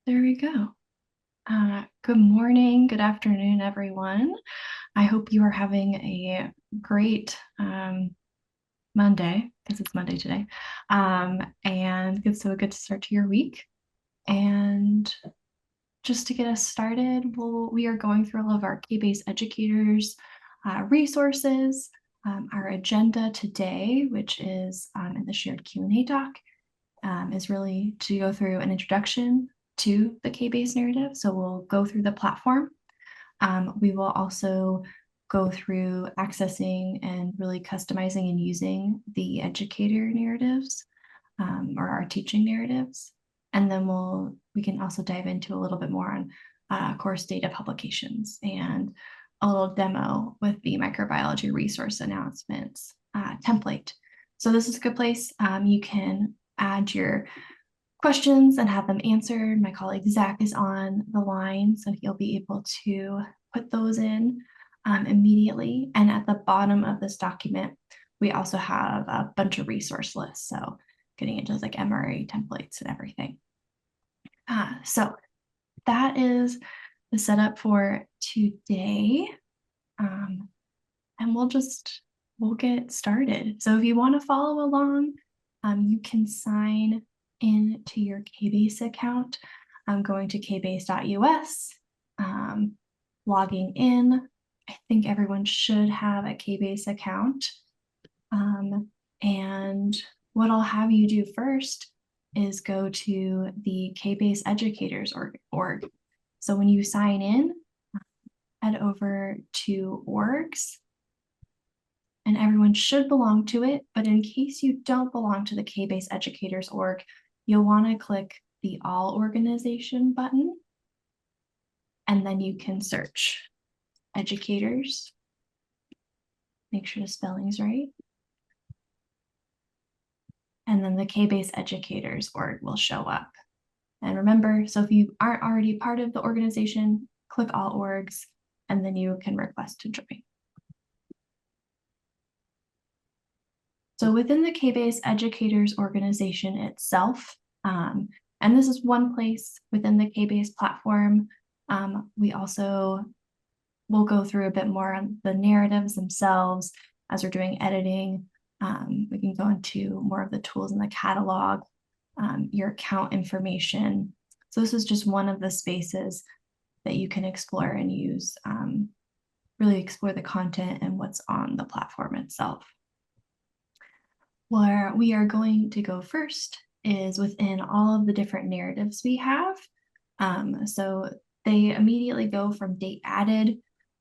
There we go. Good morning, good afternoon, everyone. I hope you are having a great Monday, because it's Monday today. And it's so good to start to your week. And just to get us started, we are going through all of our KBase educators resources. Our agenda today, which is in the shared Q&A doc, is really to go through an introduction to the KBase narrative. So we'll go through the platform. We will also go through accessing and really customizing and using the educator narratives or our teaching narratives. And then we can also dive into a little bit more on course data publications and a little demo with the Microbiology Resource Announcements template. So this is a good place. You can add your questions and have them answered. My colleague Zach is on the line, so he'll be able to put those in immediately. And at the bottom of this document, we also have a bunch of resource lists. So getting into like MRA templates and everything. So that is the setup for today. And we'll get started. So if you want to follow along, you can sign into your KBase account. I'm going to kbase.us, logging in. I think everyone should have a KBase account. And what I'll have you do first is go to the KBase Educators org. So when you sign in, head over to orgs, and everyone should belong to it. But in case you don't belong to the KBase Educators org, you'll want to click the All Organization button, and then you can search educators. Make sure the spelling's right. And then the KBase Educators org will show up. And remember, so if you aren't already part of the organization, click All Orgs, and then you can request to join. So within the KBase Educators organization itself, and this is one place within the KBase platform, we also will go through a bit more on the narratives themselves as we're doing editing. We can go into more of the tools in the catalog, your account information. So this is just one of the spaces that you can explore and use, really explore the content and what's on the platform itself. Where we are going to go first is within all of the different narratives we have. So they immediately go from date added.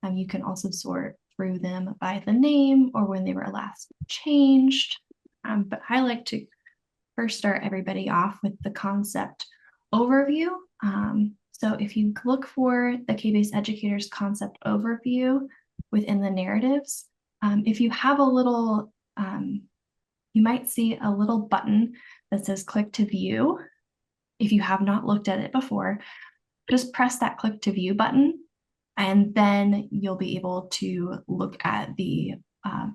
You can also sort through them by the name or when they were last changed. But I like to first start everybody off with the concept overview. So if you look for the KBase Educators concept overview within the narratives, if you have a little, you might see a little button that says click to view. If you have not looked at it before, just press that click to view button, and then you'll be able to look at the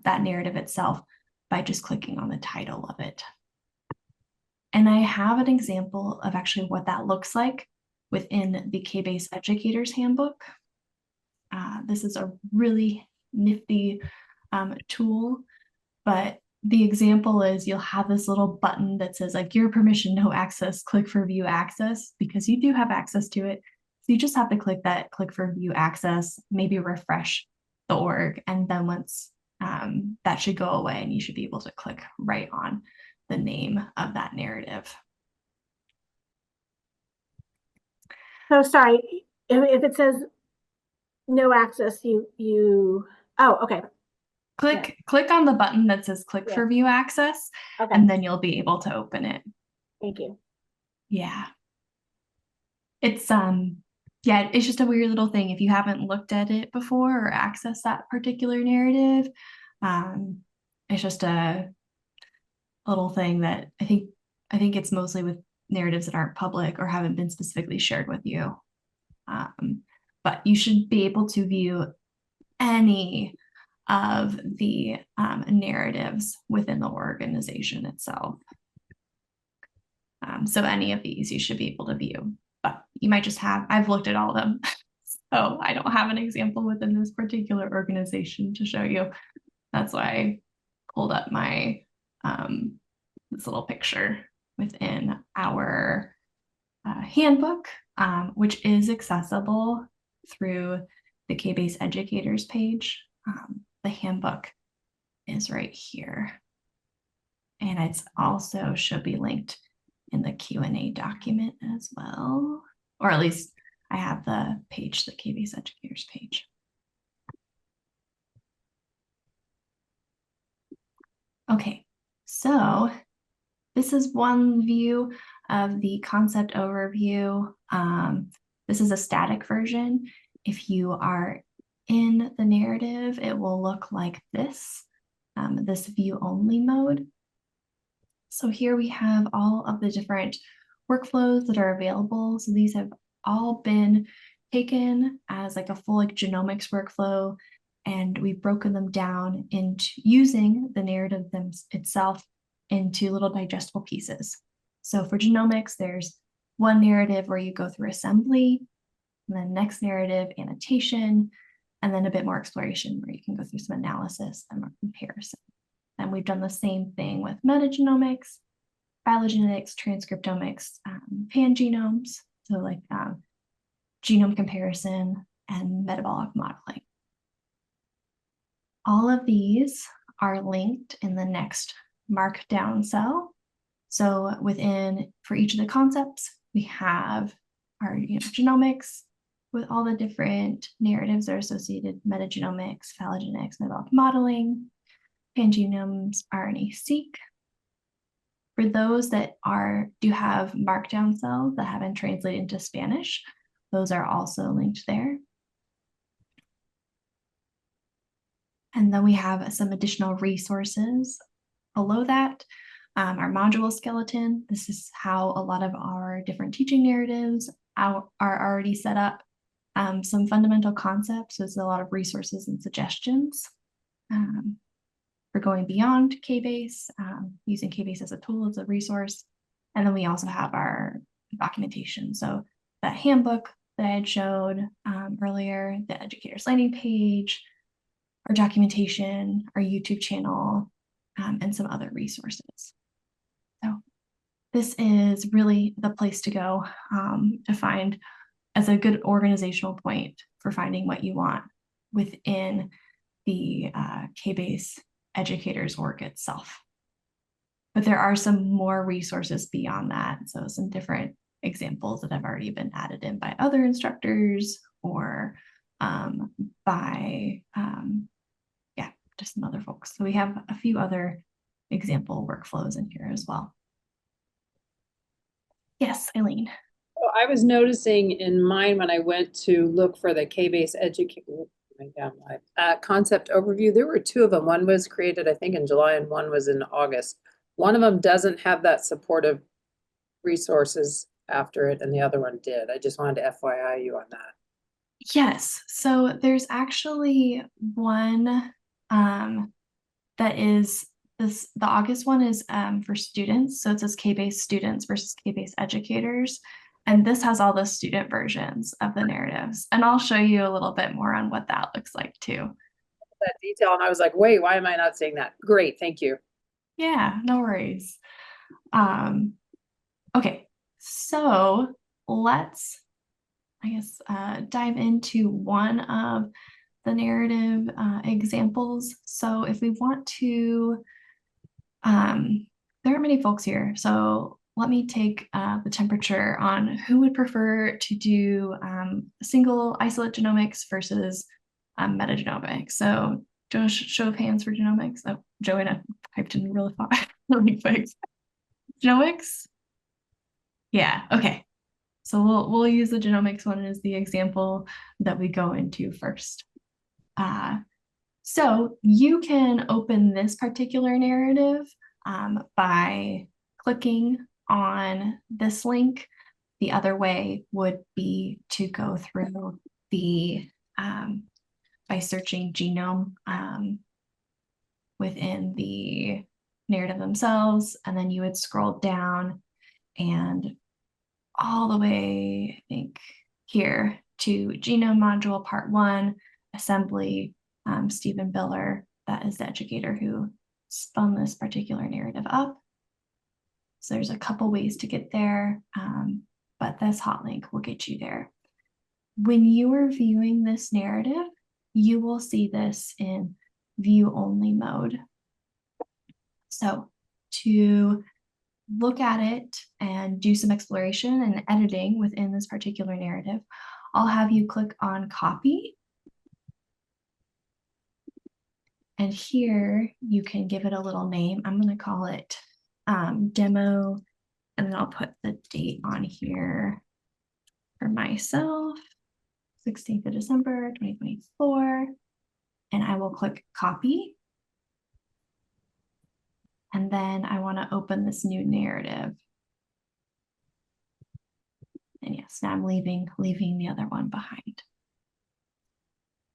that narrative itself by just clicking on the title of it. And I have an example of actually what that looks like within the KBase Educators Handbook. This is a really nifty tool, but the example is you'll have this little button that says like your permission, no access, click for view access, because you do have access to it. So you just have to click that click for view access, maybe refresh the org. And then once that should go away and you should be able to click right on the name of that narrative. So sorry, if it says no access, oh, okay. Click on the button that says click for view access, okay. And then you'll be able to open it. Thank you. Yeah. It's just a weird little thing. If you haven't looked at it before or accessed that particular narrative, it's just a little thing that I think it's mostly with narratives that aren't public or haven't been specifically shared with you. But you should be able to view any of the narratives within the organization itself. So any of these you should be able to view, but you might just have, I've looked at all of them. So I don't have an example within this particular organization to show you. That's why I pulled up my this little picture within our handbook, which is accessible through the KBase Educators page. The handbook is right here. And it's also should be linked in the Q&A document as well, or at least I have the page, the KBase Educators page. Okay, so this is one view of the concept overview. This is a static version. If you are in the narrative, it will look like this, this view only mode. So here we have all of the different workflows that are available. So these have all been taken as like a full genomics workflow, and we've broken them down into using the narrative itself into little digestible pieces. So for genomics, there's one narrative where you go through assembly, and then next narrative, annotation, and then a bit more exploration where you can go through some analysis and more comparison. And we've done the same thing with metagenomics, phylogenetics, transcriptomics, pangenomes, so like genome comparison and metabolic modeling. All of these are linked in the next markdown cell. So for each of the concepts, we have our genomics with all the different narratives that are associated: metagenomics, phylogenetics, metabolic modeling, pangenomes, RNA-seq. For those that do have markdown cells that haven't translated into Spanish, those are also linked there. And then we have some additional resources below that. Our module skeleton, this is how a lot of our different teaching narratives are already set up. Some fundamental concepts, so it's a lot of resources and suggestions. For going beyond KBase, using KBase as a tool, as a resource. And then we also have our documentation. So that handbook that I had showed earlier, the educators landing page, our documentation, our YouTube channel, and some other resources. So this is really the place to go to find as a good organizational point for finding what you want within the KBase Educators org itself. But there are some more resources beyond that. So some different examples that have already been added in by other instructors or by, just some other folks. So we have a few other example workflows in here as well. Yes, Eileen. Well, I was noticing in mine when I went to look for the KBase concept overview, there were two of them. One was created, I think, in July and one was in August. One of them doesn't have that supportive resources after it, and the other one did. I just wanted to FYI you on that. Yes, so there's actually one that is the August one is for students. So it says KBase students versus KBase educators. And this has all the student versions of the narratives. And I'll show you a little bit more on what that looks like too. That detail, and I was like, wait, why am I not seeing that? Great, thank you. Yeah, no worries. Okay, so let's, dive into one of the narrative examples. So if we want to, there aren't many folks here, so let me take the temperature on who would prefer to do single isolate genomics versus metagenomics. So just show of hands for genomics. Oh, Joanna typed in really fast, really quick. Genomics? Yeah, okay. So we'll use the genomics one as the example that we go into first. So you can open this particular narrative by clicking on this link. The other way would be to go through the by searching genome within the narrative themselves, and then you would scroll down, and all the way, I think, here to Genome Module Part 1, Assembly, Stephen Biller, that is the educator who spun this particular narrative up. So there's a couple ways to get there, but this hot link will get you there. When you are viewing this narrative, you will see this in view only mode. So to look at it and do some exploration and editing within this particular narrative, I'll have you click on copy. And here you can give it a little name. I'm going to call it demo, and then I'll put the date on here for myself, 16th of December, 2024. And I will click copy. And then I want to open this new narrative. And yes, now I'm leaving the other one behind.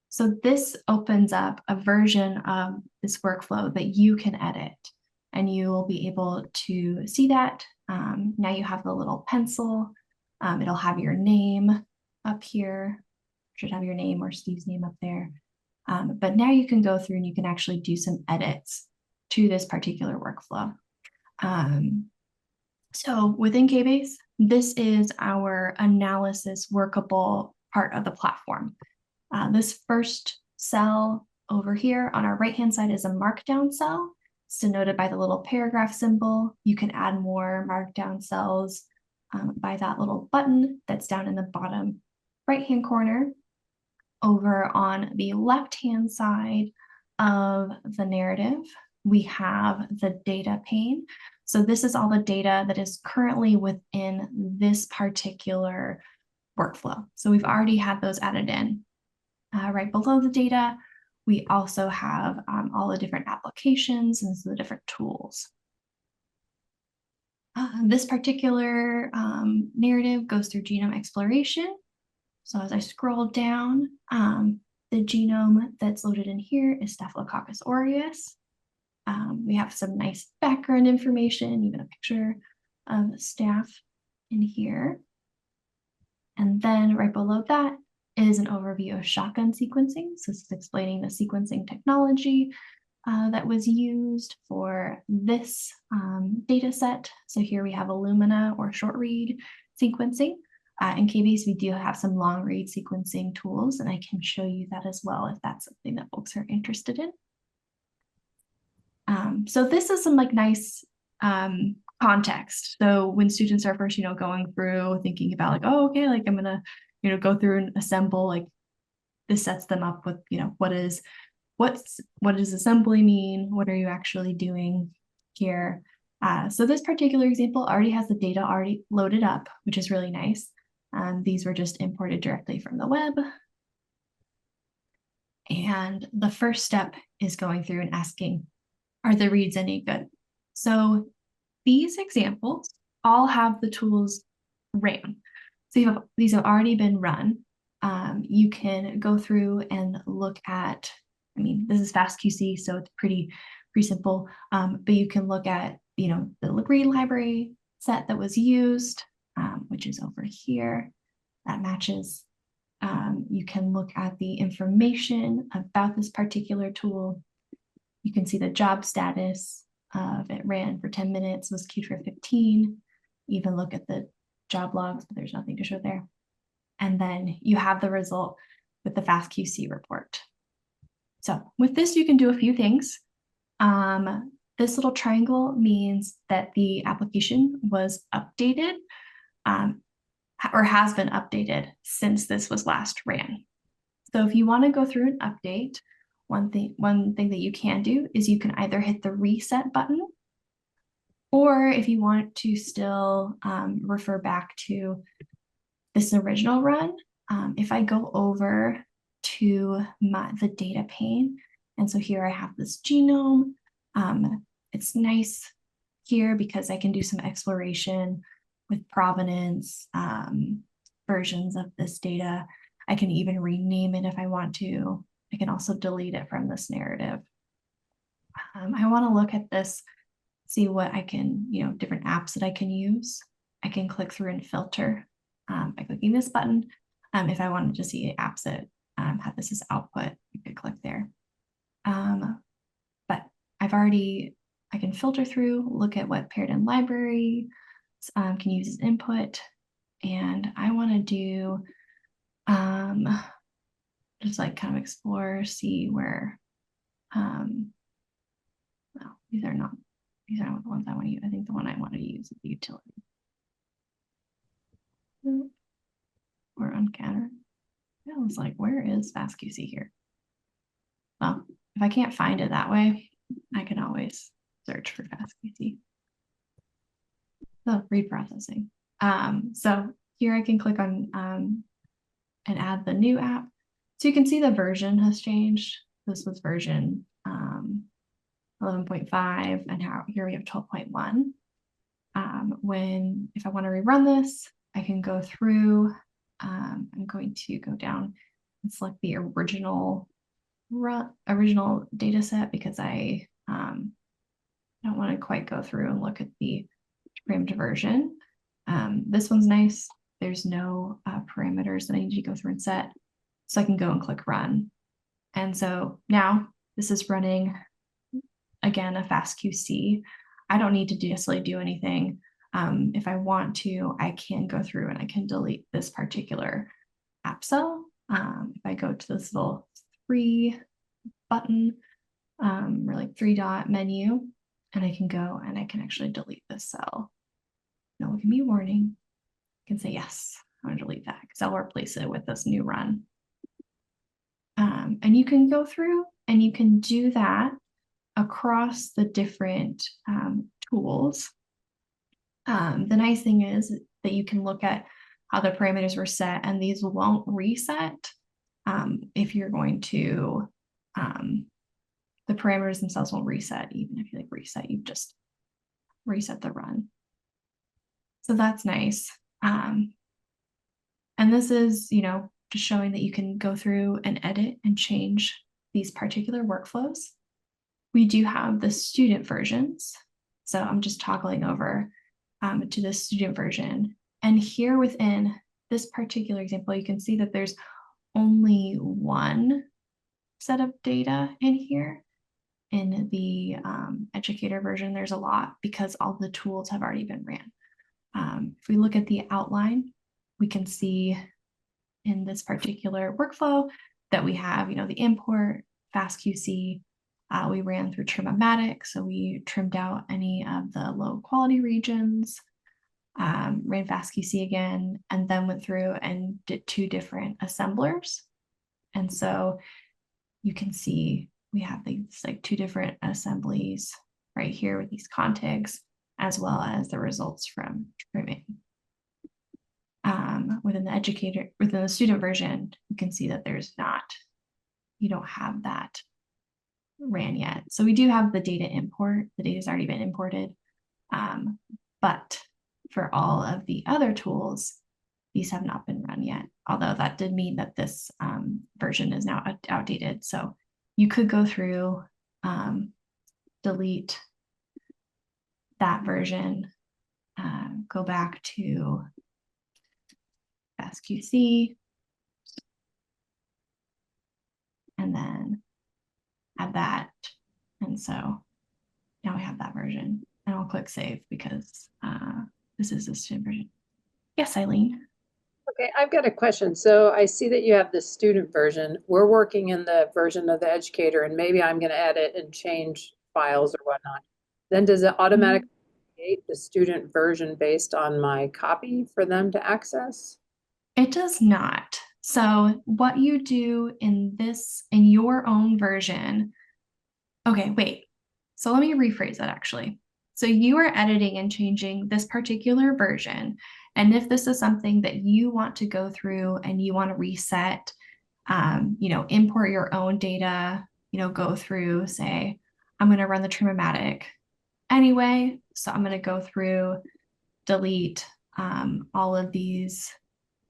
So this opens up a version of this workflow that you can edit, and you will be able to see that. Now you have the little pencil. It'll have your name up here. Should have your name or Steve's name up there. But now you can go through and you can actually do some edits to this particular workflow. So within KBase, this is our analysis workable part of the platform. This first cell over here on our right-hand side is a markdown cell. It's denoted by the little paragraph symbol. You can add more markdown cells by that little button that's down in the bottom right-hand corner. Over on the left-hand side of the narrative, we have the data pane. So this is all the data that is currently within this particular workflow. So we've already had those added in. Right below the data, we also have all the different applications and the different tools. This particular narrative goes through genome exploration. So as I scroll down, the genome that's loaded in here is Staphylococcus aureus. We have some nice background information, even a picture of the staff in here. And then right below that is an overview of shotgun sequencing. So this is explaining the sequencing technology that was used for this data set. So here we have Illumina or short read sequencing. In KBase, we do have some long read sequencing tools, and I can show you that as well if that's something that folks are interested in. So this is some like nice context. So when students are first, going through thinking about like, oh, okay, like I'm gonna, go through and assemble, like this sets them up with, what does assembly mean? What are you actually doing here? So this particular example already has the data already loaded up, which is really nice. These were just imported directly from the web. And the first step is going through and asking, are the reads any good? So these examples all have the tools ran. So these have already been run. You can go through and look at, this is FastQC, so it's pretty simple, but you can look at, the read library set that was used, which is over here, that matches. You can look at the information about this particular tool. You can see the job status of it ran for 10 minutes, was queued for 15. Even look at the job logs, but there's nothing to show there. And then you have the result with the FastQC report. So with this, you can do a few things. This little triangle means that the application was updated or has been updated since this was last ran. So if you want to go through and update, one thing that you can do is you can either hit the reset button, or if you want to still refer back to this original run, if I go over to the data pane, and so here I have this genome, it's nice here because I can do some exploration with provenance, versions of this data. I can even rename it if I want to. I can also delete it from this narrative. I want to look at this, see what I can, different apps that I can use. I can click through and filter by clicking this button. If I wanted to see apps that have this as output, I could click there. But I can filter through, look at what paired in library can use as input. And I want to do just like kind of explore, see where, well, these are not the ones I want to use. I think the one I want to use is the utility. Or uncounter. I was like, where is FastQC here? Well, if I can't find it that way, I can always search for FastQC. So read processing. So here I can click on and add the new app. So you can see the version has changed. This was version 11.5, and here we have 12.1. If I want to rerun this, I can go through. I'm going to go down and select the original data set because I don't want to quite go through and look at the trimmed version. This one's nice. There's no parameters that I need to go through and set. So I can go and click run. And so now this is running, again, a FastQC. I don't need to necessarily do anything. If I want to, I can go through and I can delete this particular app cell. If I go to this little 3 button, or like 3-dot menu, and I can go and I can actually delete this cell. Now look at me warning. I can say, yes, I'm gonna delete that because I'll replace it with this new run. And you can go through and you can do that across the different tools. The nice thing is that you can look at how the parameters were set, and these won't reset if you're going to, the parameters themselves won't reset. Even if you like reset, you just reset the run. So that's nice. And this is, just showing that you can go through and edit and change these particular workflows. We do have the student versions. So I'm just toggling over to the student version. And here within this particular example, you can see that there's only one set of data in here. In the educator version, there's a lot because all the tools have already been ran. If we look at the outline, we can see in this particular workflow that we have, the import, FastQC. We ran through Trim-O-Matic, so we trimmed out any of the low quality regions, ran FastQC again, and then went through and did 2 different assemblers. And so you can see we have these like 2 different assemblies right here with these contigs, as well as the results from trimming. Within the student version, you can see that you don't have that ran yet. So we do have the data import. The data has already been imported. But for all of the other tools, these have not been run yet. Although that did mean that this version is now outdated. So you could go through, delete that version, go back to FastQC, and then add that. And so now we have that version, and I'll click save because this is the student version. Yes, Eileen. Okay, I've got a question. So I see that you have the student version. We're working in the version of the educator, and maybe I'm going to edit and change files or whatnot. Then does it automatically create the student version based on my copy for them to access? It does not. So what you do in your own version, okay, wait. So let me rephrase that actually. So you are editing and changing this particular version. And if this is something that you want to go through and you want to reset, import your own data, go through, say, I'm going to run the Trim-O-Matic anyway. So I'm going to go through, delete all of these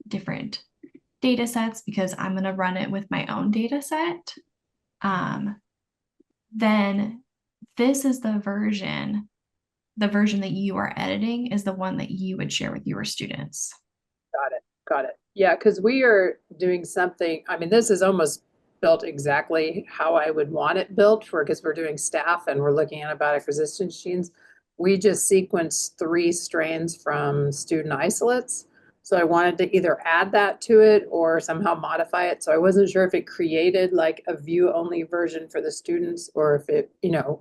different data sets because I'm going to run it with my own data set. Then this is the version the version that you are editing is the one that you would share with your students. Got it. Got it. Yeah, because we are doing something, I mean, this is almost built exactly how I would want it built for, because we're doing staph and we're looking at antibiotic resistance genes. We just sequenced 3 strains from student isolates. So I wanted to either add that to it or somehow modify it. So I wasn't sure if it created like a view only version for the students, or if it,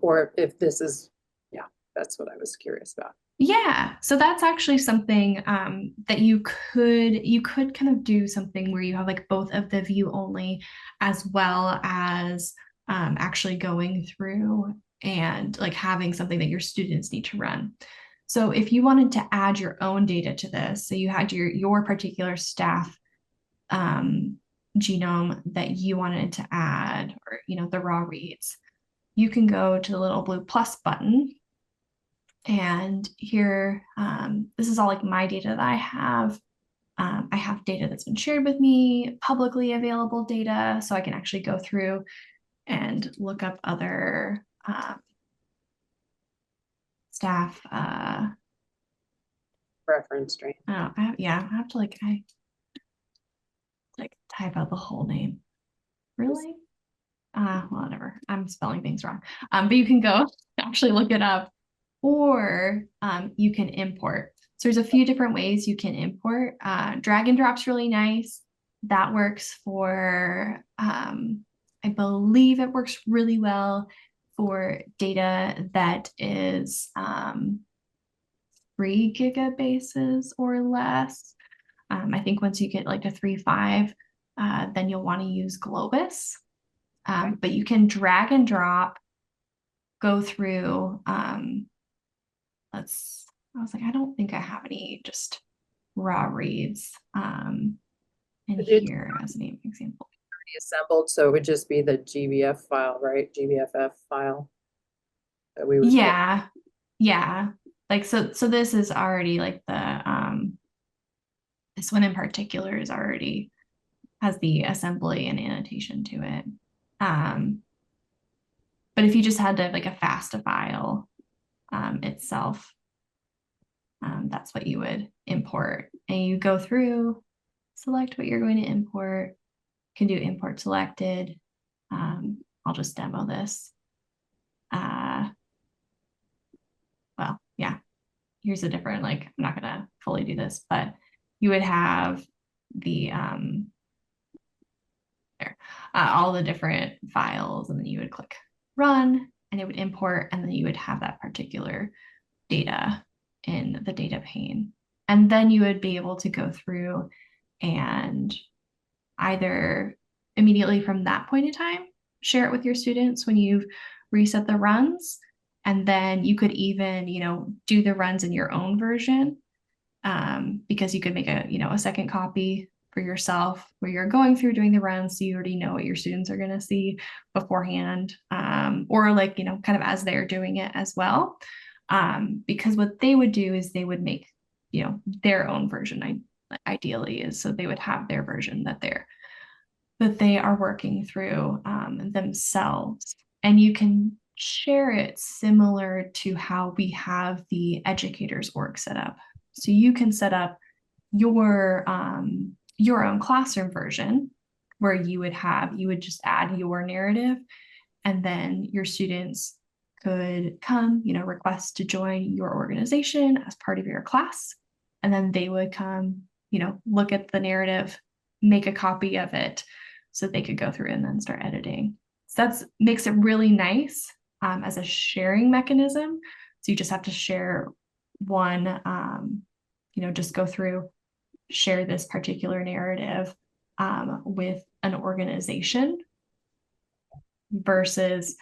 or if this is, yeah, that's what I was curious about. Yeah, so that's actually something that you could kind of do something where you have like both of the view only as well as actually going through and like having something that your students need to run. So if you wanted to add your own data to this, so you had your particular staff genome that you wanted to add, or the raw reads, you can go to the little blue plus button. And here, this is all like my data that I have. I have data that's been shared with me, publicly available data, so I can actually go through and look up other staff. Reference strain. Oh, I have to like type out the whole name. Really? Whatever. I'm spelling things wrong. But you can go actually look it up, or you can import. So there's a few different ways you can import. Drag and drop's really nice. That works for, I believe it works really well for data that is 3 gigabases or less. I think once you get like a 3.5, then you'll want to use Globus. But you can drag and drop, go through. I was like, I don't think I have any just raw reads in here as an example. Assembled, so it would just be the GBF file, right? GBFF file that we would. Yeah, yeah. Like so this is already like the this one in particular is already has the assembly and annotation to it. But if you just had to like a FASTA file itself, that's what you would import. And you go through, select what you're going to import, can do import selected. I'll just demo this. Well, yeah, here's a different, like, I'm not gonna fully do this, but you would have the, all the different files, and then you would click run and it would import, and then you would have that particular data in the data pane. And then you would be able to go through and either immediately from that point in time, share it with your students when you've reset the runs. And then you could even, do the runs in your own version, because you could make a second copy for yourself where you're going through doing the runs. So you already know what your students are going to see beforehand, or like, kind of as they're doing it as well. Because what they would do is they would make, their own version. Ideally is so they would have their version that they are working through themselves, and you can share it similar to how we have the educators org set up. So you can set up your own classroom version where you would just add your narrative, and then your students could come, request to join your organization as part of your class, and then they would come, look at the narrative, make a copy of it so they could go through and then start editing. So that makes it really nice as a sharing mechanism. So you just have to share one, just go through, share this particular narrative with an organization versus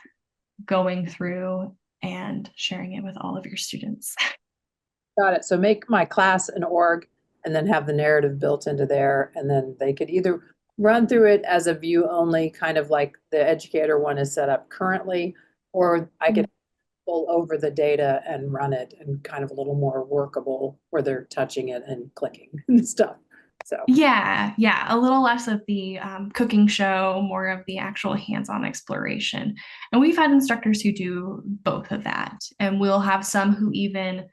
going through and sharing it with all of your students. Got it. So make my class an org and then have the narrative built into there. And then they could either run through it as a view only, kind of like the educator one is set up currently, or I could pull over the data and run it and kind of a little more workable where they're touching it and clicking and stuff. So, Yeah, a little less of the cooking show, more of the actual hands-on exploration. And we've had instructors who do both of that. And we'll have some who even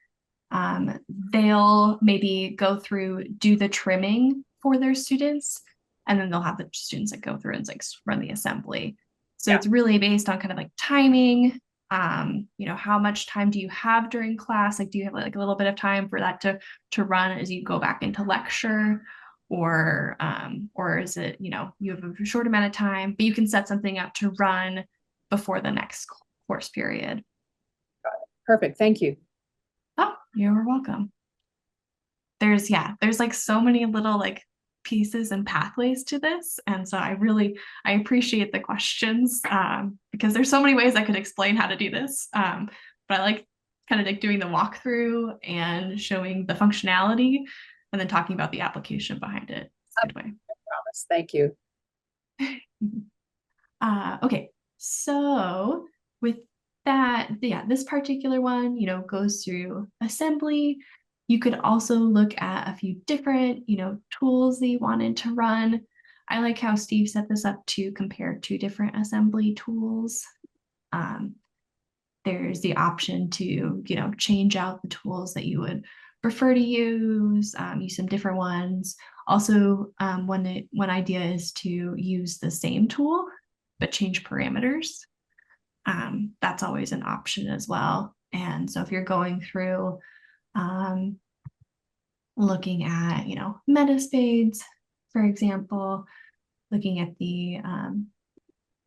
they'll maybe go through, do the trimming for their students, and then they'll have the students that go through and like run the assembly. So yeah. it's really based on kind of like timing. How much time do you have during class? Like, do you have like a little bit of time for that to run as you go back into lecture? Or is it, you have a short amount of time, but you can set something up to run before the next course period. Perfect. Thank you. Oh, you're welcome. There's like so many little like pieces and pathways to this. And so I appreciate the questions because there's so many ways I could explain how to do this. But I like kind of like doing the walkthrough and showing the functionality and then talking about the application behind it. It's a good way. I promise. Thank you. Okay, so with that, this particular one, goes through assembly. You could also look at a few different, tools that you wanted to run. I like how Steve set this up to compare two different assembly tools. There's the option to, change out the tools that you would prefer to use some different ones. Also, one idea is to use the same tool, but change parameters. That's always an option as well. And so if you're going through looking at, metaspades, for example, looking at the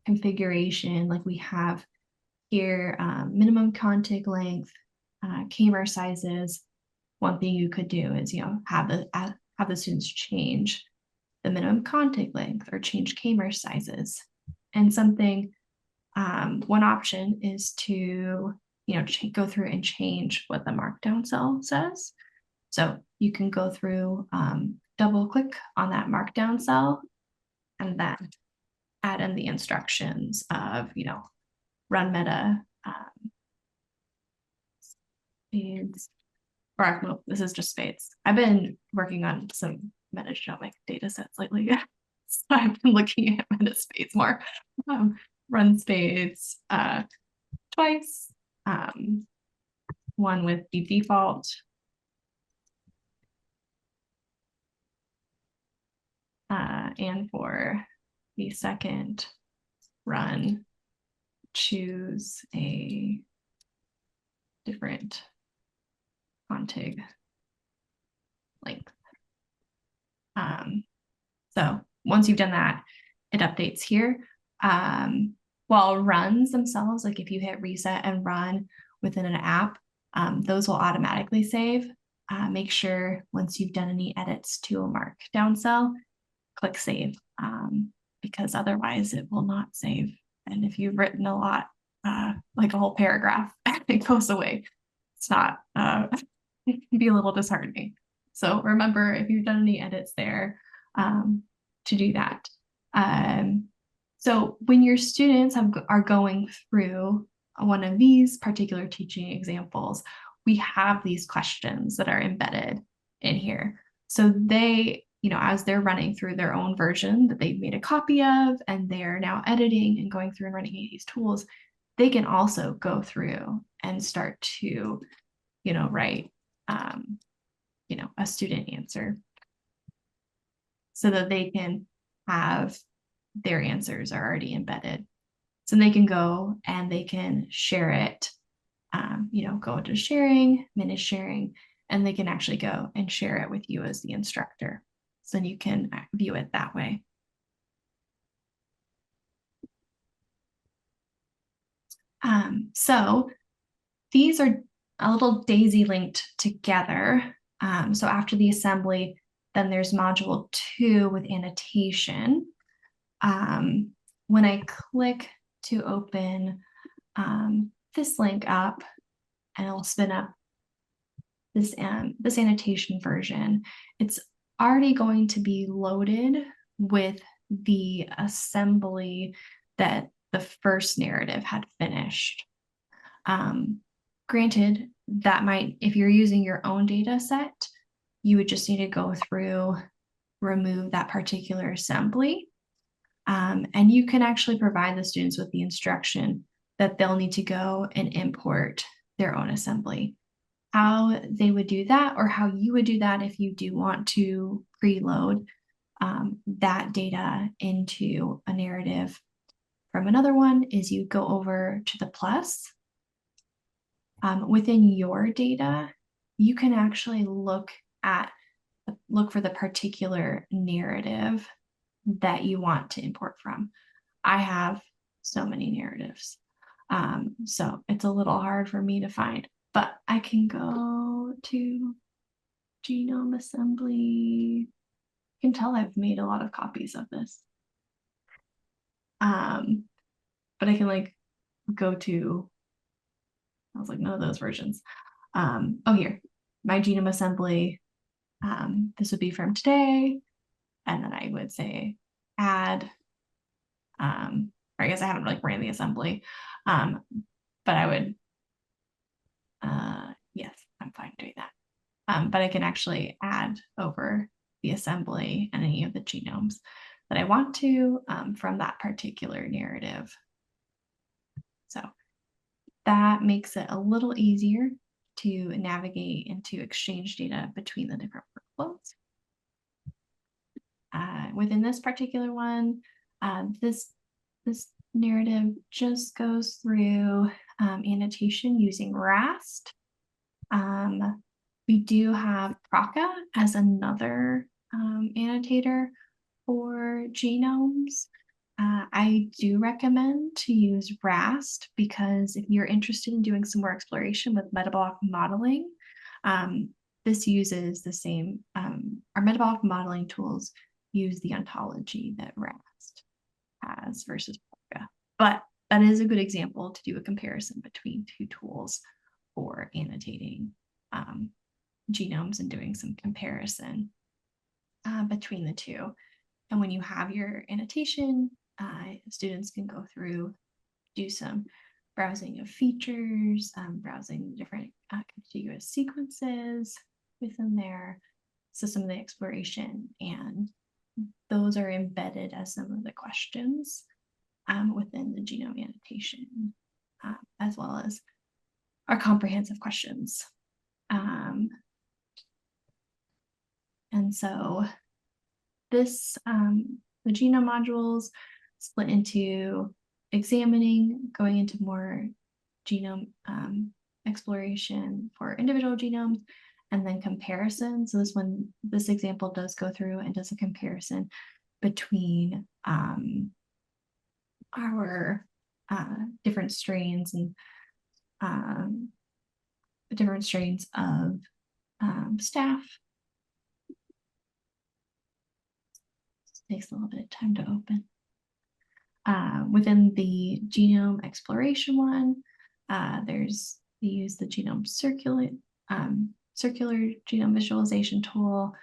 configuration, like we have here, minimum contig length, Kmer sizes. One thing you could do is, have the students change the minimum contig length or change Kmer sizes. And one option is to, go through and change what the markdown cell says. So you can go through, double click on that markdown cell and then add in the instructions of, run meta spades, or no, this is just spades. I've been working on some metagenomic data sets lately. So I've been looking at meta spades more. Run spades twice, one with the default. And for the second run, choose a different contig length. So once you've done that, it updates here. While runs themselves, like if you hit reset and run within an app, those will automatically save. Make sure once you've done any edits to a markdown cell, click save, because otherwise it will not save. And if you've written a lot, like a whole paragraph, it goes away. It's not, it can be a little disheartening. So remember, if you've done any edits there, to do that. So when your students are going through one of these particular teaching examples, we have these questions that are embedded in here. So they, as they're running through their own version that they've made a copy of, and they're now editing and going through and running these tools, they can also go through and start to, write, a student answer so that they can have their answers are already embedded. So they can go and they can share it, go into sharing, minute sharing, and they can actually go and share it with you as the instructor. So you can view it that way. So these are a little daisy linked together. So after the assembly, then there's module 2 with annotation. When I click to open this link up, and it'll spin up this annotation version, it's already going to be loaded with the assembly that the first narrative had finished. Granted, that might, if you're using your own data set, you would just need to go through, remove that particular assembly. And you can actually provide the students with the instruction that they'll need to go and import their own assembly. How they would do that, or how you would do that if you do want to preload that data into a narrative from another one, is you go over to the plus. Within your data, you can actually look for the particular narrative that you want to import from. I have so many narratives, so it's a little hard for me to find, but I can go to genome assembly. You can tell I've made a lot of copies of this. But I can like go to, I was like, none of those versions. Oh, here, my genome assembly. This would be from today. And then I would say add, or I guess I haven't like ran the assembly. But I would, yes, I'm fine doing that. But I can actually add over the assembly and any of the genomes that I want to from that particular narrative. So that makes it a little easier to navigate and to exchange data between the different workflows. Within this particular one, this narrative just goes through annotation using RAST. We do have PROCA as another annotator for genomes. I do recommend to use RAST because if you're interested in doing some more exploration with metabolic modeling, this uses the same, our metabolic modeling tools use the ontology that RAST has versus PROCA. But that is a good example to do a comparison between two tools for annotating genomes and doing some comparison between the two. And when you have your annotation, students can go through, do some browsing of features, browsing different contiguous sequences within there, so some of the exploration, and those are embedded as some of the questions within the genome annotation, as well as our comprehensive questions. And so this, the genome modules split into examining, going into more genome exploration for individual genomes, and then comparison. So this example does go through and does a comparison between our different strains and different strains of staph. Takes a little bit of time to open. Within the genome exploration one, they use the genome circular genome visualization tool.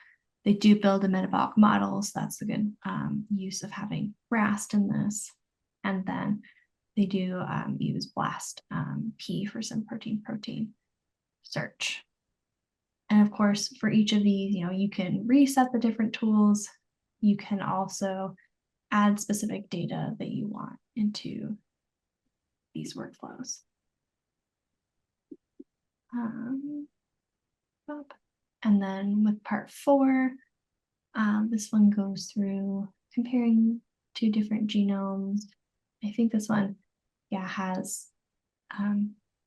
They do build a metabolic model, so that's a good use of having RAST in this. And then they do use BLAST P for some protein search. And of course, for each of these, you can reset the different tools. You can also add specific data that you want into these workflows. And then with part 4, this one goes through comparing two different genomes. I think this one, has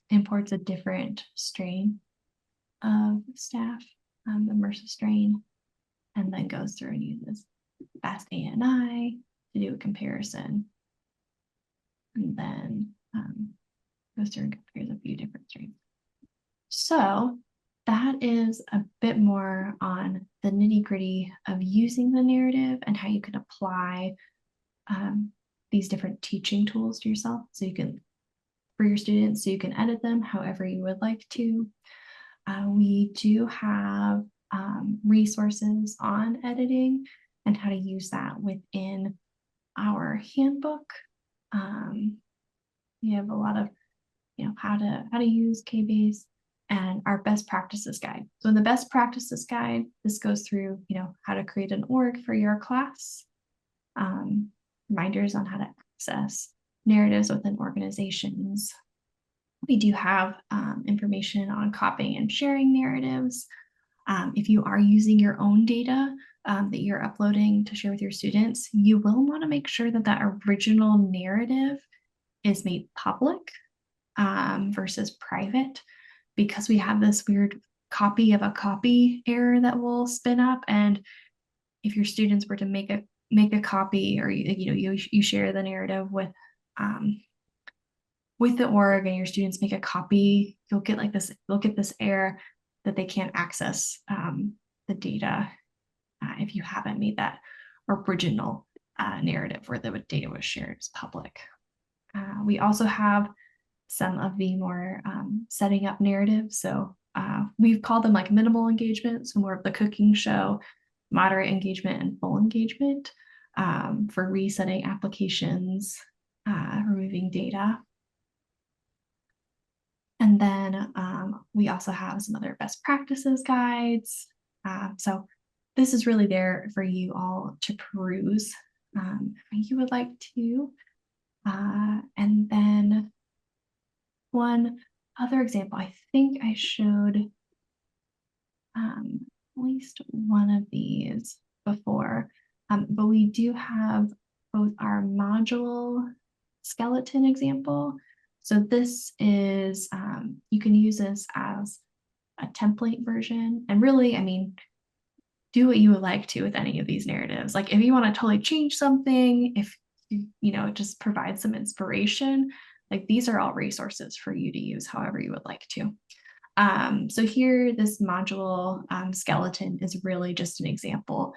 imports a different strain of staph, the MRSA strain, and then goes through and uses fast ANI to do a comparison, and then goes through and compares a few different strains. So that is a bit more on the nitty-gritty of using the narrative and how you can apply these different teaching tools to yourself, so you can, for your students, so you can edit them however you would like to. We do have resources on editing and how to use that within our handbook. We have a lot of, how to use KBase and our best practices guide. So in the best practices guide, this goes through, how to create an org for your class, reminders on how to access narratives within organizations. We do have information on copying and sharing narratives. If you are using your own data that you're uploading to share with your students, you will want to make sure that that original narrative is made public versus private, because we have this weird copy of a copy error that will spin up. And if your students were to make a copy, or you share the narrative with the org, and your students make a copy, you'll get this error that they can't access the data if you haven't made that original narrative where the data was shared as public. We also have some of the more setting up narratives. So we've called them like minimal engagement, so more of the cooking show, moderate engagement, and full engagement for resetting applications, removing data. And then we also have some other best practices guides. So this is really there for you all to peruse if you would like to. And then one other example, I think I showed at least one of these before, but we do have both our module skeleton example. So this is, you can use this as a template version, and really, I mean, do what you would like to with any of these narratives. Like if you want to totally change something, if it just provides some inspiration, like these are all resources for you to use however you would like to. So here, this module skeleton is really just an example,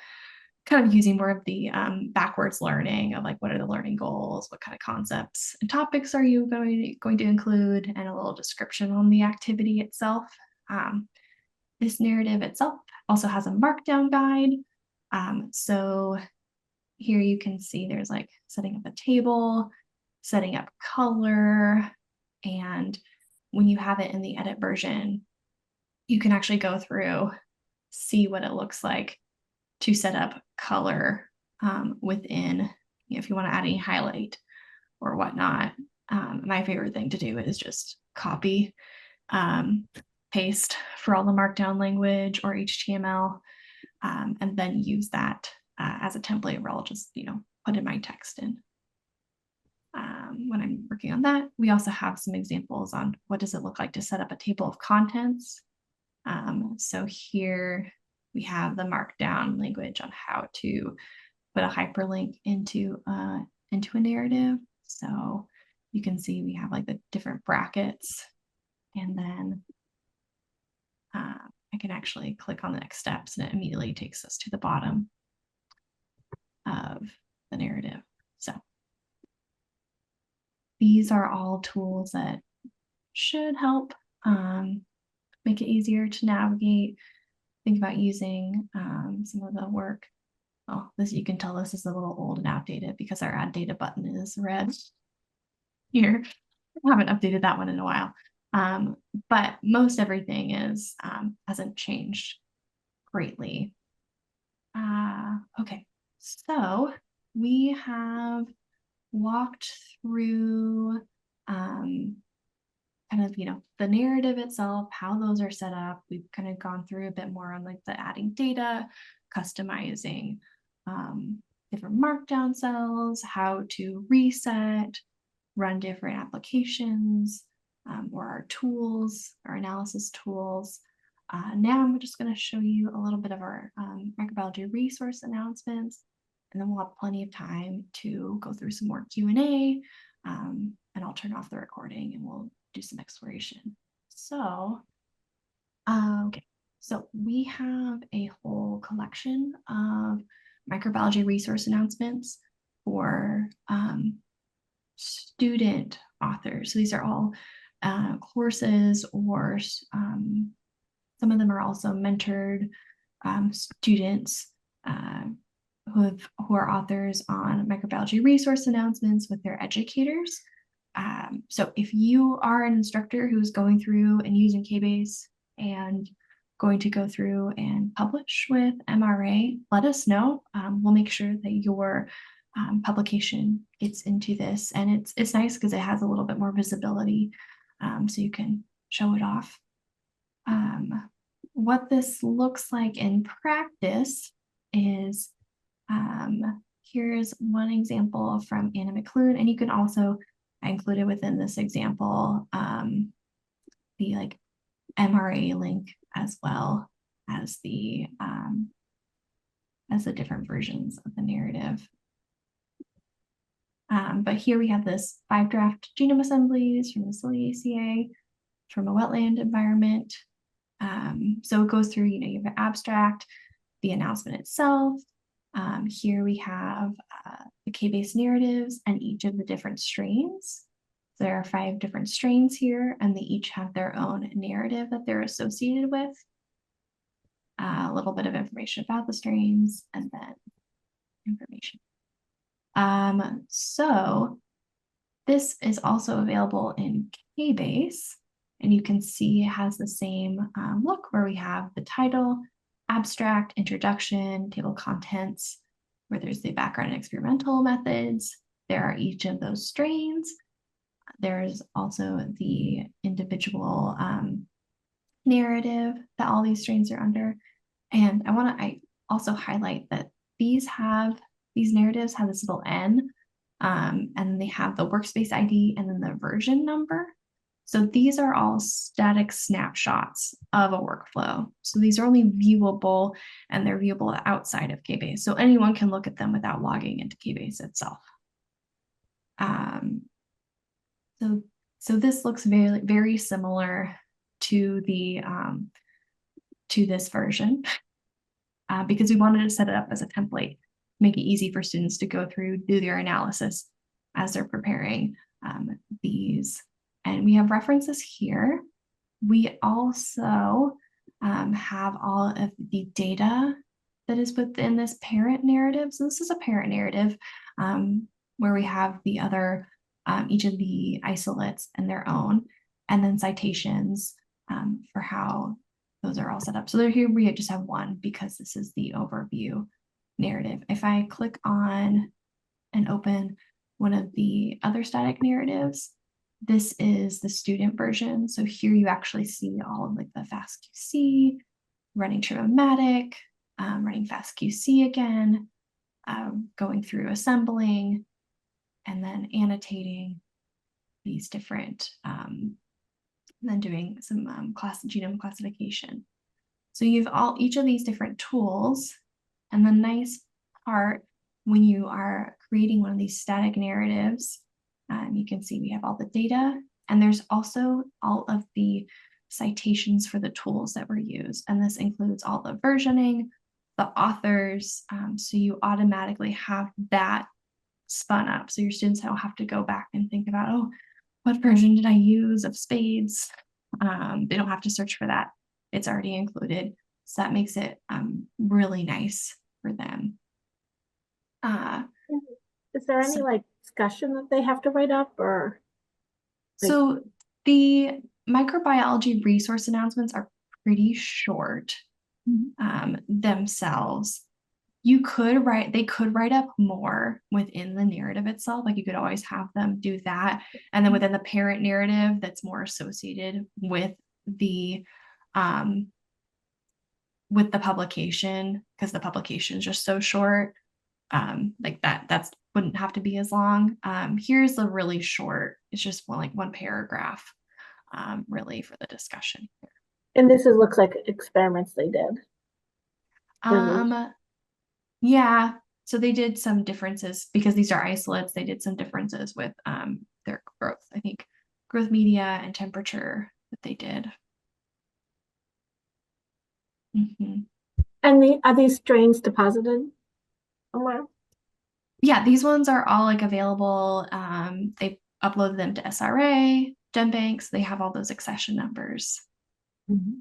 kind of using more of the backwards learning of like, what are the learning goals, what kind of concepts and topics are you going to include, and a little description on the activity itself. This narrative itself also has a markdown guide. So here you can see there's like setting up a table, setting up color, and when you have it in the edit version, you can actually go through, see what it looks like to set up color within, if you want to add any highlight or whatnot. My favorite thing to do is just copy, paste for all the markdown language or HTML, and then use that as a template where I'll just, put in my text in. When I'm working on that, we also have some examples on what does it look like to set up a table of contents. So here we have the markdown language on how to put a hyperlink into a narrative. So you can see we have like the different brackets, and then I can actually click on the next steps and it immediately takes us to the bottom of the narrative. So these are all tools that should help make it easier to navigate. Think about using some of the work. Oh, this, you can tell this is a little old and outdated because our add data button is red here. I haven't updated that one in a while. But most everything hasn't changed greatly. Okay, so we have walked through kind of, the narrative itself, how those are set up. We've kind of gone through a bit more on like the adding data, customizing different markdown cells, how to reset, run different applications, or our tools, our analysis tools. Now I'm just going to show you a little bit of our microbiology resource announcements, and then we'll have plenty of time to go through some more Q&A, and I'll turn off the recording and we'll do some exploration. So, okay, so we have a whole collection of microbiology resource announcements for student authors. So these are all courses, or some of them are also mentored students who are authors on microbiology resource announcements with their educators. So if you are an instructor who's going through and using KBase and going to go through and publish with MRA, let us know. We'll make sure that your publication gets into this, and it's nice because it has a little bit more visibility, so you can show it off. What this looks like in practice is, here's one example from Anna McClune, and you can also, I included within this example, the like MRA link as well as the different versions of the narrative. But here we have this 5 draft genome assemblies from the Silly ACA, from a wetland environment. So it goes through, you have an abstract, the announcement itself. Here we have the KBase narratives and each of the different strains. There are 5 different strains here, and they each have their own narrative that they're associated with. A little bit of information about the strains, and then information. So this is also available in KBase, and you can see it has the same look where we have the title, abstract, introduction, table of contents, where there's the background and experimental methods. There are each of those strains. There's also the individual narrative that all these strains are under. And I also highlight that these narratives have this little N, and they have the workspace ID and then the version number. So these are all static snapshots of a workflow. So these are only viewable, and they're viewable outside of KBase. So anyone can look at them without logging into KBase itself. So this looks very, very similar to the to this version, because we wanted to set it up as a template, make it easy for students to go through, do their analysis as they're preparing these. And we have references here. We also have all of the data that is within this parent narrative. So this is a parent narrative where we have the other, each of the isolates and their own, and then citations for how those are all set up. So they're here, we just have one because this is the overview narrative. If I click on and open one of the other static narratives, this is the student version. So here you actually see all of like the FastQC, running Tribomatic, running FastQC again, going through assembling, and then annotating these different, and then doing some genome classification. So you have each of these different tools, and the nice part when you are creating one of these static narratives, you can see we have all the data, and there's also all of the citations for the tools that were used. And this includes all the versioning, the authors, so you automatically have that spun up. So your students don't have to go back and think about, oh, what version did I use of Spades? They don't have to search for that. It's already included. So that makes it really nice for them. Is there any like discussion that they have to write up, or? So the microbiology resource announcements are pretty short themselves. They could write up more within the narrative itself. Like you could always have them do that. And then within the parent narrative that's more associated with the publication, because the publication is just so short, like that's wouldn't have to be as long. Here's the really short, it's just one paragraph, really, for the discussion. And this looks like experiments they did. Yeah, so they did some differences because these are isolates. They did some differences with their growth, I think growth media and temperature that they did. And are these strains deposited somewhere? Yeah, these ones are all like available. They uploaded them to SRA, GenBanks. They have all those accession numbers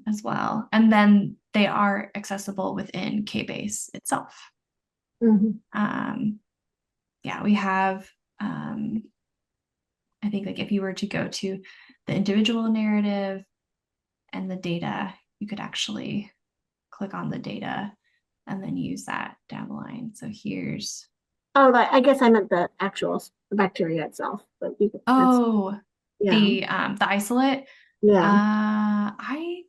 as well. And then they are accessible within KBase itself. Yeah, we have I think like if you were to go to the individual narrative and the data, you could actually click on the data and then use that down the line. So here's, Oh, I guess I meant the actual bacteria itself, but you could, that's, oh, yeah, the isolate. yeah. I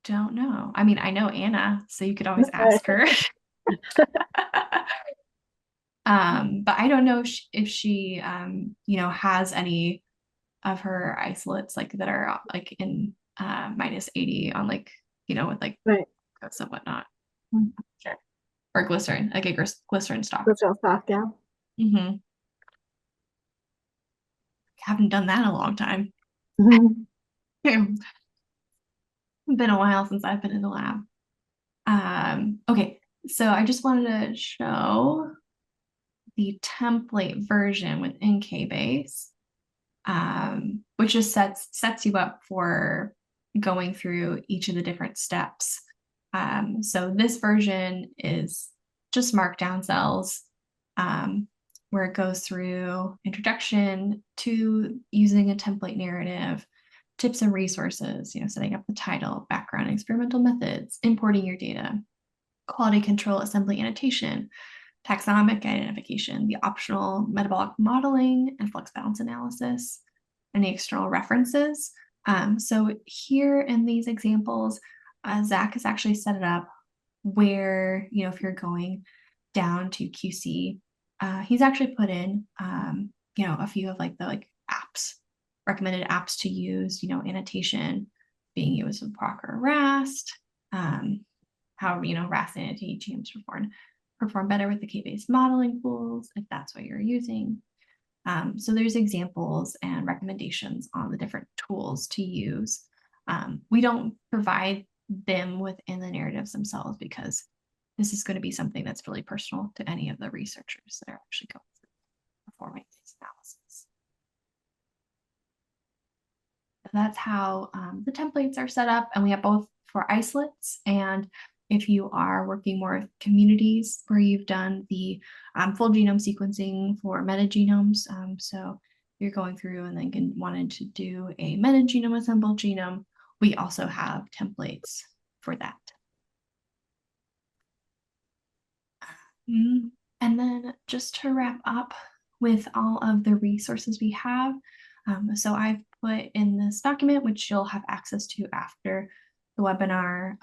don't know. I mean, I know Anna, so you could always ask her. But I don't know if she you know, has any of her isolates like that are like in -80 on like, you know, with like Right. glucose and whatnot. Sure. Or glycerin, like a glycerin stock. That's real soft, yeah. Mm-hmm. Haven't done that in a long time. Mhm. It's been a while since I've been in the lab. Okay, so I just wanted to show the template version within KBase, which just sets you up for going through each of the different steps. So this version is just markdown cells, where it goes through introduction to using a template narrative, tips and resources, you know, setting up the title, background, experimental methods, importing your data, quality control, assembly annotation, taxonomic identification, the optional metabolic modeling and flux balance analysis, and the external references. So here in these examples, Zach has actually set it up where, you know, if you're going down to QC, he's actually put in, you know, a few of like the apps, recommended apps to use, you know, annotation being used with PROC or RAST, how, you know, RAST annotation perform better with the KBase modeling tools, if that's what you're using. So there's examples and recommendations on the different tools to use. We don't provide them within the narratives themselves because this is going to be something that's really personal to any of the researchers that are actually going through performing these analyses. That's how the templates are set up, and we have both for isolates, and if you are working more with communities where you've done the full genome sequencing for metagenomes, so you're going through and then wanted to do a metagenome assembled genome, we also have templates for that. And then just to wrap up with all of the resources we have, so I've put in this document, which you'll have access to after the webinar.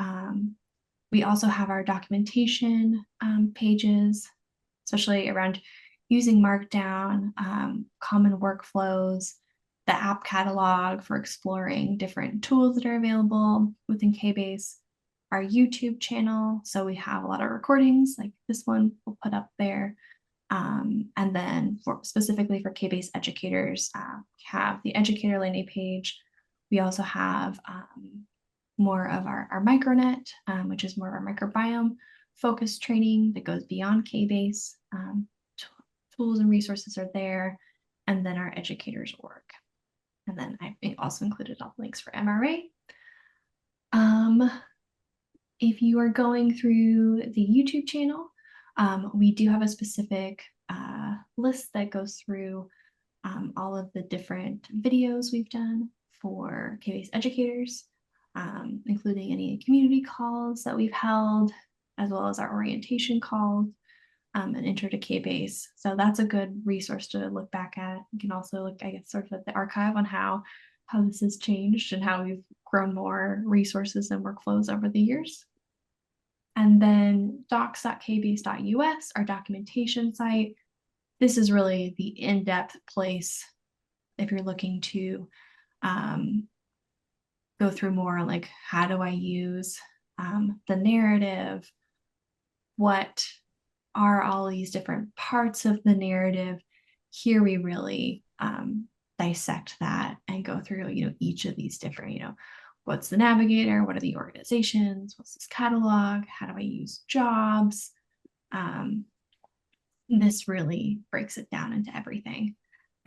We also have our documentation pages, especially around using Markdown, common workflows, the app catalog for exploring different tools that are available within KBase, our YouTube channel. So we have a lot of recordings like this one we'll put up there. And then specifically for KBase educators, we have the educator landing page. We also have more of our micronet, which is more of our microbiome focused training that goes beyond KBase. Tools and resources are there. And then our educators org. And then I also included all the links for MRA. If you are going through the YouTube channel, we do have a specific list that goes through all of the different videos we've done for KBase educators, including any community calls that we've held, as well as our orientation calls, and intro to KBase. So that's a good resource to look back at. You can also look, I guess, sort of at the archive on how this has changed and how we've grown more resources and workflows over the years. And then docs.kbase.us, our documentation site. This is really the in-depth place if you're looking to go through more like, how do I use the narrative? What are all these different parts of the narrative? Here we really dissect that and go through, you know, each of these different, you know, what's the navigator? What are the organizations? What's this catalog? How do I use jobs? This really breaks it down into everything.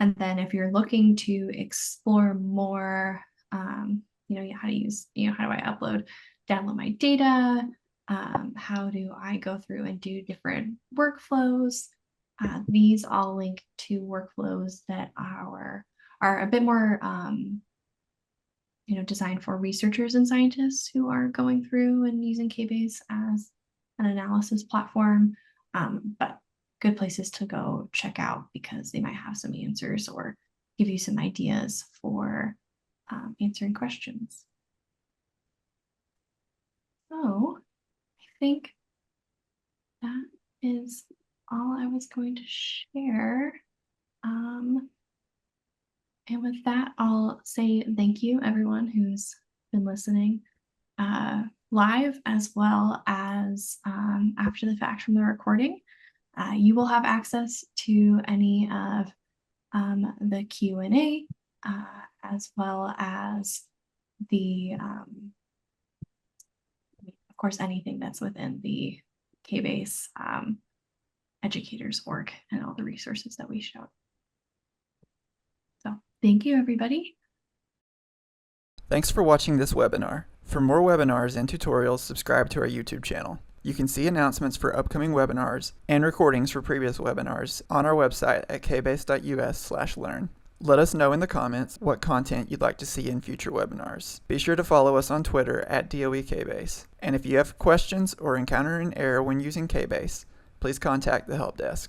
And then if you're looking to explore more, you know, how to use, you know, how do I download my data? How do I go through and do different workflows? These all link to workflows that our are a bit more designed for researchers and scientists who are going through and using KBase as an analysis platform. But good places to go check out because they might have some answers or give you some ideas for answering questions. So I think that is all I was going to share. And with that, I'll say thank you, everyone who's been listening live as well as after the fact from the recording. You will have access to any of the Q&A as well as the, of course, anything that's within the KBase educators org and all the resources that we showed. So thank you, everybody. Thanks for watching this webinar. For more webinars and tutorials, subscribe to our YouTube channel. You can see announcements for upcoming webinars and recordings for previous webinars on our website at kbase.us/learn. Let us know in the comments what content you'd like to see in future webinars. Be sure to follow us on Twitter at DOE-KBase. And if you have questions or encounter an error when using KBase, please contact the help desk.